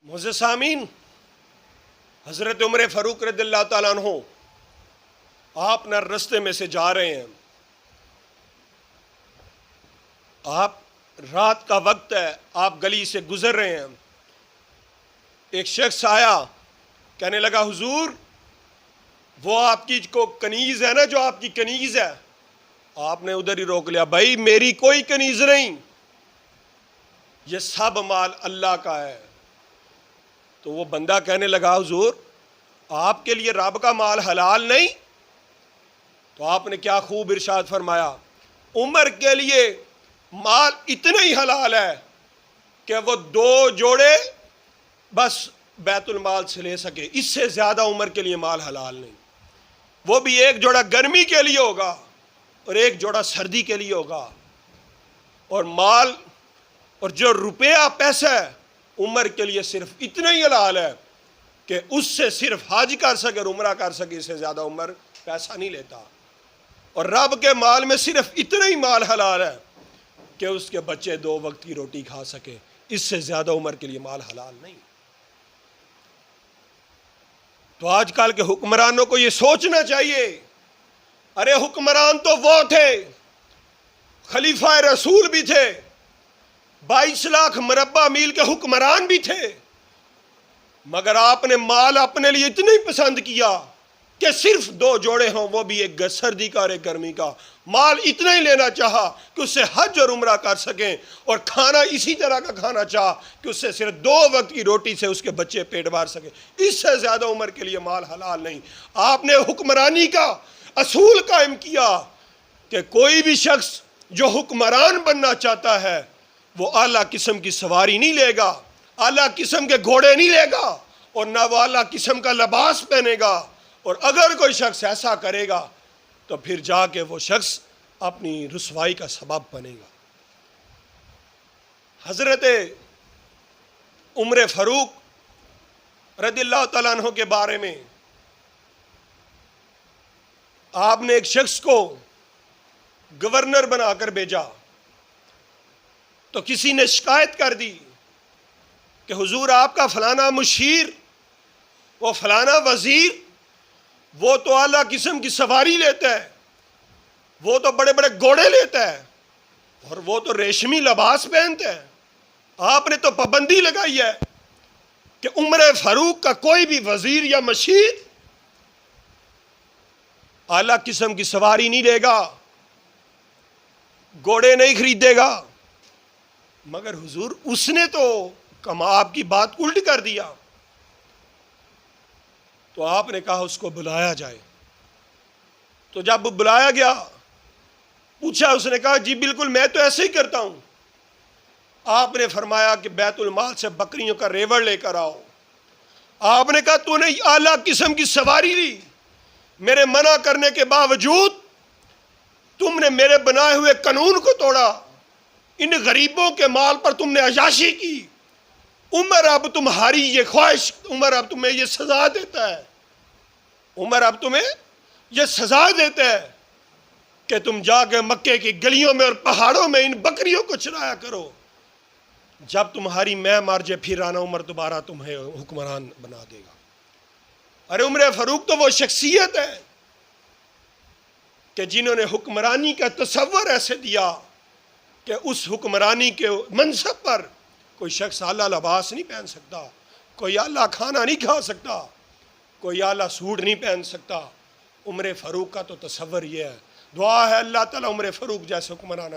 معزز سامعین، حضرت عمر فاروق رضی اللہ تعالیٰ عنہ آپ نہ رستے میں سے جا رہے ہیں، آپ رات کا وقت ہے، آپ گلی سے گزر رہے ہیں، ایک شخص آیا، کہنے لگا حضور وہ آپ کی کو کنیز ہے نا، جو آپ کی کنیز ہے. آپ نے ادھر ہی روک لیا، بھائی میری کوئی کنیز نہیں، یہ سب مال اللہ کا ہے. تو وہ بندہ کہنے لگا حضور آپ کے لیے رب کا مال حلال نہیں؟ تو آپ نے کیا خوب ارشاد فرمایا، عمر کے لیے مال اتنا ہی حلال ہے کہ وہ 2 جوڑے بس بیت المال سے لے سکے، اس سے زیادہ عمر کے لیے مال حلال نہیں. وہ بھی 1 جوڑا گرمی کے لیے ہوگا اور 1 جوڑا سردی کے لیے ہوگا. اور مال اور جو روپیہ پیسہ ہے عمر کے لیے صرف اتنا ہی حلال ہے کہ اس سے صرف حج کر سکے اور عمرہ کر سکے، اس سے زیادہ عمر پیسہ نہیں لیتا. اور رب کے مال میں صرف اتنا ہی مال حلال ہے کہ اس کے بچے 2 وقت کی روٹی کھا سکے، اس سے زیادہ عمر کے لیے مال حلال نہیں. تو آج کل کے حکمرانوں کو یہ سوچنا چاہیے، ارے حکمران تو وہ تھے، خلیفہ رسول بھی تھے، 22 لاکھ مربع میل کے حکمران بھی تھے، مگر آپ نے مال اپنے لیے اتنا ہی پسند کیا کہ صرف 2 جوڑے ہوں، وہ بھی ایک سردی کا اور ایک گرمی کا. مال اتنا ہی لینا چاہا کہ اس سے حج اور عمرہ کر سکیں، اور کھانا اسی طرح کا کھانا چاہا کہ اس سے صرف 2 وقت کی روٹی سے اس کے بچے پیٹ بھر سکیں، اس سے زیادہ عمر کے لیے مال حلال نہیں. آپ نے حکمرانی کا اصول قائم کیا کہ کوئی بھی شخص جو حکمران بننا چاہتا ہے وہ اعلیٰ قسم کی سواری نہیں لے گا، اعلیٰ قسم کے گھوڑے نہیں لے گا، اور نہ وہ اعلیٰ قسم کا لباس پہنے گا. اور اگر کوئی شخص ایسا کرے گا تو پھر جا کے وہ شخص اپنی رسوائی کا سبب بنے گا. حضرت عمر فاروق رضی اللہ تعالیٰ عنہ کے بارے میں آپ نے ایک شخص کو گورنر بنا کر بھیجا، تو کسی نے شکایت کر دی کہ حضور آپ کا فلانا مشیر، وہ فلانا وزیر، وہ تو اعلیٰ قسم کی سواری لیتا ہے، وہ تو بڑے بڑے گھوڑے لیتا ہے، اور وہ تو ریشمی لباس پہنتا ہے. آپ نے تو پابندی لگائی ہے کہ عمر فاروق کا کوئی بھی وزیر یا مشیر اعلیٰ قسم کی سواری نہیں لے گا، گھوڑے نہیں خریدے گا. مگر حضور اس نے تو آپ کی بات الٹ کر دیا. تو آپ نے کہا اس کو بلایا جائے. تو جب بلایا گیا، پوچھا، اس نے کہا جی بالکل میں تو ایسے ہی کرتا ہوں. آپ نے فرمایا کہ بیت المال سے بکریوں کا ریوڑ لے کر آؤ. آپ نے کہا تو نے اعلیٰ قسم کی سواری لی، میرے منع کرنے کے باوجود تم نے میرے بنائے ہوئے قانون کو توڑا، ان غریبوں کے مال پر تم نے عیاشی کی. عمر اب تمہاری یہ خواہش، عمر اب تمہیں یہ سزا دیتا ہے، عمر اب تمہیں یہ سزا دیتا ہے کہ تم جا کے مکے کی گلیوں میں اور پہاڑوں میں ان بکریوں کو چرایا کرو. جب تمہاری میں مر جائے پھر آنا عمر دوبارہ تمہیں حکمران بنا دے گا. ارے عمر فاروق تو وہ شخصیت ہے کہ جنہوں نے حکمرانی کا تصور ایسے دیا کہ اس حکمرانی کے منصب پر کوئی شخص اعلیٰ لباس نہیں پہن سکتا، کوئی اعلیٰ کھانا نہیں کھا سکتا، کوئی اعلیٰ سوٹ نہیں پہن سکتا. عمر فاروق کا تو تصور یہ ہے. دعا ہے اللہ تعالیٰ عمر فاروق جیسے حکمران